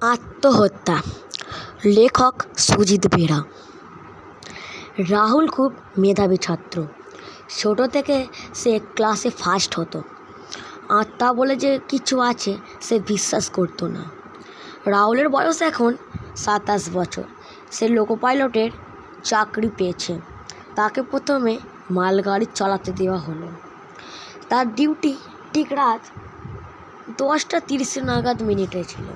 আত্মহত্যা। লেখক সুজিত বেরা। রাহুল খুব মেধাবী ছাত্র। ছোটো থেকে সে ক্লাসে ফার্স্ট হতো। আত্মা বলে যে কিছু আছে সে বিশ্বাস করতো না। রাহুলের বয়স এখন 27 বছর। সে লোকো পাইলটের চাকরি পেয়েছে। তাকে প্রথমে মালগাড়ি চালাতে দেওয়া হলো। তার ডিউটি ঠিক রাত 10:30 নাগাদ মিনিটে ছিল।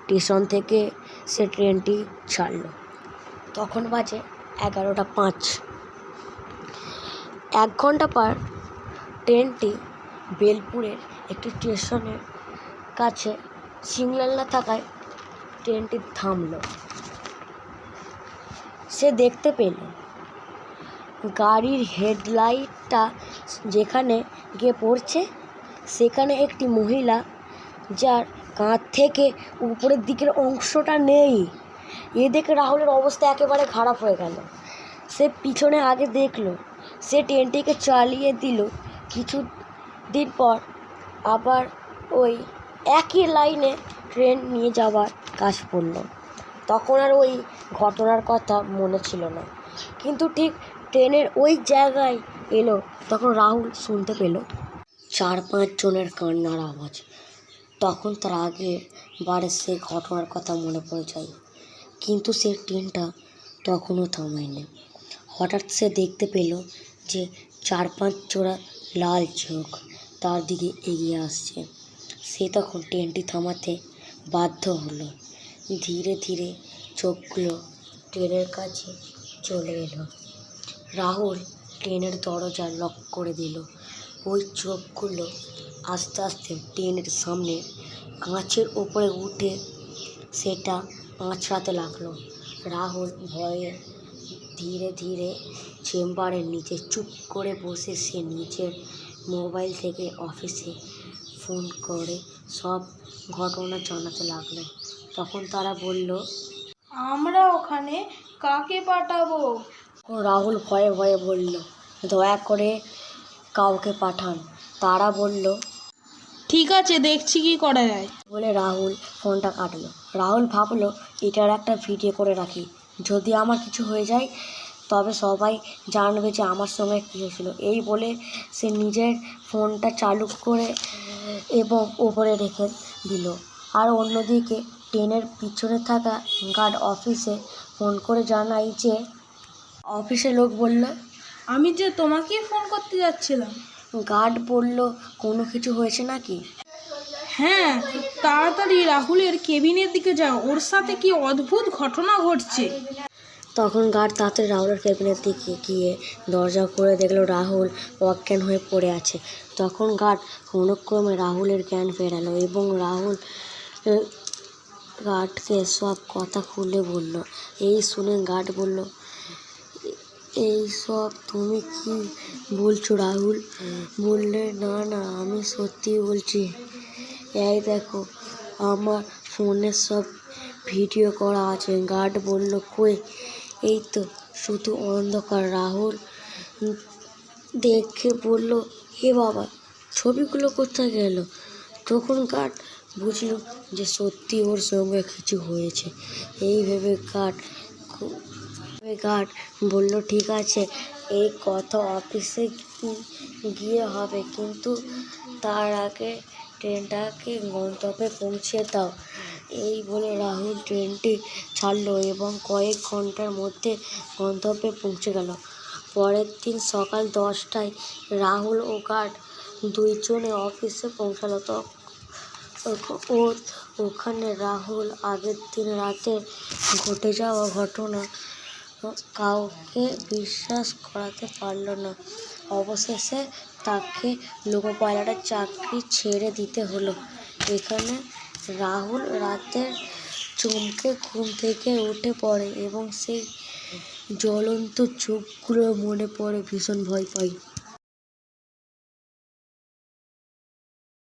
স্টেশন থেকে সে ট্রেনটি ছাড়ল। তখন বাজে 11:05। 1 ঘন্টা পর ট্রেনটি বেলপুরের একটি স্টেশনের কাছে সিগন্যাল না থাকায় ট্রেনটি থামল। সে দেখতে পেল গাড়ির হেডলাইটটা যেখানে গিয়ে পড়ছে সেখানে একটি মহিলা, যার কাঁধ থেকে উপরের দিকের অংশটা নেই। এ দেখে রাহুলের অবস্থা একেবারে খারাপ হয়ে গেল। সে পিছনে আগে দেখলো। সে ট্রেনটিকে চালিয়ে দিল। কিছুদিন পর আবার ওই একই লাইনে ট্রেন নিয়ে যাওয়ার কাজ পড়ল। তখন আর ওই ঘটনার কথা মনে ছিল না, কিন্তু ঠিক ট্রেনের ওই জায়গায় এলো তখন রাহুল শুনতে পেল 4-5 জনের কান্নার আওয়াজ। তখন তার আগের বারের সেই ঘটনার কথা মনে পড়ে যায়, কিন্তু সে ট্রেনটা তখনও থামায়নি। হঠাৎ সে দেখতে পেল যে 4-5 জোড়া লাল চোখ তার দিকে এগিয়ে আসছে। সে তখন ট্রেনটি থামাতে বাধ্য হলো। ধীরে ধীরে চোখগুলো ট্রেনের কাছে চলে এলো। রাহুল ট্রেনের দরজা লক করে দিল। ওই চোখগুলো আস্তে আস্তে ট্রেনের সামনে কাঁচের ওপরে উঠে সেটা আঁচড়াতে লাগলো। রাহুল ভয়ে ধীরে ধীরে চেম্বারের নিচে চুপ করে বসে সে নিজের মোবাইল থেকে অফিসে ফোন করে সব ঘটনা জানাতে লাগলো। তখন তারা বলল, আমরা ওখানে কাকে পাঠাবো? রাহুল ভয়ে ভয়ে বলল, দয়া করে কাউকে পাঠান। তারা বলল, ঠিক আছে, দেখছি কি করা যায়। বলে রাহুল ফোনটা কাটলো। রাহুল ভাবলো, এটার একটা ভিডিও করে রাখি। যদি আমার কিছু হয়ে যায় তবে সবাই জানবে যে আমার সঙ্গে কী হয়েছিল। এই বলে সে নিজের ফোনটা চালু করে এবং উপরে রেখে দিল। আর অন্যদিকে ট্রেনের পিছনে থাকা গার্ড অফিসে ফোন করে জানাই যে অফিসের লোক বলল, আমি যে তোমাকেই ফোন করতে যাচ্ছিলাম। গার্ড বলল, কোনো কিছু হয়েছে নাকি? হ্যাঁ, তাড়াতাড়ি রাহুলের কেবিনের দিকে যাও, ওর সাথে কি অদ্ভুত ঘটনা ঘটছে। তখন গার্ড তাড়াতাড়ি রাহুলের কেবিনের দিকে গিয়ে দরজা খুলে দেখলো রাহুল অজ্ঞান হয়ে পড়ে আছে। তখন গার্ড কোনোক্রমে রাহুলের জ্ঞান ফেরালো এবং রাহুল গার্ডকে সব কথা খুলে বলল। এই শুনে গার্ড বলল, এই সব তুমি কি বলছো? রাহুল বললে, না না, আমি সত্যি বলছি। এই দেখো, আমার ফোনে সব ভিডিও করা আছে। গার্ড বলল, কই? এই তো শুধু অন্ধকার। রাহুল দেখে বলল, এ বাবা, ছবিগুলো কোথায় গেল? তখন গার্ড বুঝলো যে সত্যি ওর সঙ্গে কিছু হয়েছে। এই ভেবে গার্ড বলল, ঠিক আছে, এই কথা অফিসে গিয়ে হবে, কিন্তু তার আগে ট্রেনটাকে গন্তব্যে পৌঁছে দাও। এই বলে রাহুল ট্রেনটি ছাড়লো এবং কয়েক ঘন্টার মধ্যে গন্তব্যে পৌঁছে গেল। পরের দিন সকাল 10টায় রাহুল ও গার্ড দুইজনে অফিসে পৌঁছালো। ওখানে রাহুল আগের দিন রাতে ঘটে যাওয়া ঘটনা কাউকে বিশ্বাস করাতে পারল না। অবশেষে তাকে লোকো পাইলটের চাকরি ছেড়ে দিতে হলো। এখানে রাহুল রাতের চমকে ঘুম থেকে উঠে পড়ে এবং সেই জ্বলন্ত চোখগুলো মনে পড়ে ভীষণ ভয় পায়।